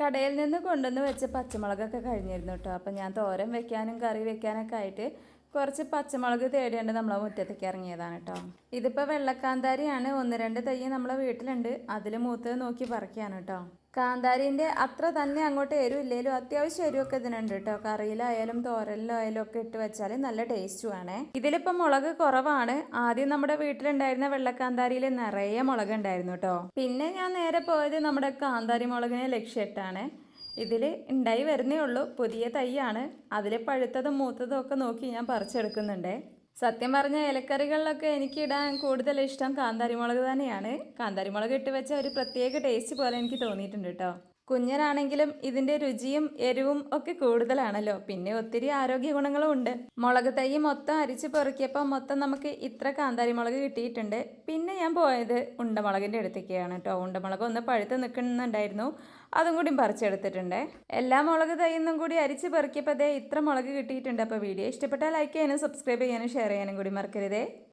കടയിൽ നിന്ന് കൊണ്ടുവന്ന് വെച്ച പച്ചമുളകൊക്കെ കഴിഞ്ഞിരുന്നു കേട്ടോ. അപ്പം ഞാൻ തോരൻ വെക്കാനും കറി വെക്കാനൊക്കെ ആയിട്ട് കുറച്ച് പച്ചമുളക് തേടിയുണ്ട് നമ്മളെ മുറ്റത്തേക്ക് ഇറങ്ങിയതാണ് കേട്ടോ. ഇതിപ്പോൾ വെള്ളക്കാന്താരിയാണ്. 1-2 തൈ നമ്മളെ വീട്ടിലുണ്ട്. അതിൽ മൂത്തത് നോക്കി പറിക്കുകയാണ് കേട്ടോ. കാന്താരിൻ്റെ അത്ര തന്നെ അങ്ങോട്ട് എരിവില്ലേലും അത്യാവശ്യം എരിവൊക്കെ ഇതിനുണ്ട് കേട്ടോ. കറിയിലായാലും തോരനിലായാലും ഒക്കെ ഇട്ട് വെച്ചാൽ നല്ല ടേസ്റ്റുമാണ്. ഇതിലിപ്പോൾ മുളക് കുറവാണ്. ആദ്യം നമ്മുടെ വീട്ടിലുണ്ടായിരുന്ന വെള്ളക്കാന്താരിയിൽ നിറയെ മുളക് ഉണ്ടായിരുന്നു കേട്ടോ. പിന്നെ ഞാൻ നേരെ പോയത് നമ്മുടെ കാന്താരി മുളകിനെ ലക്ഷ്യമിട്ടാണ്. ഇതിൽ ഉണ്ടായി വരുന്നേ ഉള്ളൂ. പുതിയ തൈയാണ്. അതിൽ പഴുത്തതും മൂത്തതും ഒക്കെ നോക്കി ഞാൻ പറിച്ചെടുക്കുന്നുണ്ട്. സത്യം പറഞ്ഞ ഇലക്കറികളിലൊക്കെ എനിക്കിടാൻ കൂടുതൽ ഇഷ്ടം കാന്താരി മുളക് തന്നെയാണ്. കാന്താരി മുളക് ഇട്ട് വെച്ച ഒരു പ്രത്യേക ടേസ്റ്റ് പോലെ എനിക്ക് തോന്നിയിട്ടുണ്ട് കേട്ടോ. കുഞ്ഞനാണെങ്കിലും ഇതിൻ്റെ രുചിയും എരിവും ഒക്കെ കൂടുതലാണല്ലോ. പിന്നെ ഒത്തിരി ആരോഗ്യ ഗുണങ്ങളും ഉണ്ട്. മുളക് തൈ മൊത്തം അരിച്ച് പെറുക്കിയപ്പോൾ മൊത്തം നമുക്ക് ഇത്ര കാന്താരി മുളക് കിട്ടിയിട്ടുണ്ട്. പിന്നെ ഞാൻ പോയത് ഉണ്ടമുളകിൻ്റെ അടുത്തേക്കാണ് കേട്ടോ. ഉണ്ടമുളക് ഒന്ന് പഴുത്ത് നിൽക്കുന്നുണ്ടായിരുന്നു. അതും കൂടി പറിച്ചെടുത്തിട്ടുണ്ട്. എല്ലാ മുളക് തൈന്നും കൂടി അരിച്ച് പെറുക്കിയപ്പോൾ ഇത്ര മുളക് കിട്ടിയിട്ടുണ്ട്. അപ്പോൾ വീഡിയോ ഇഷ്ടപ്പെട്ടാൽ ലൈക്ക് ചെയ്യാനും സബ്സ്ക്രൈബ് ചെയ്യാനും ഷെയർ ചെയ്യാനും കൂടി മറക്കരുതേ.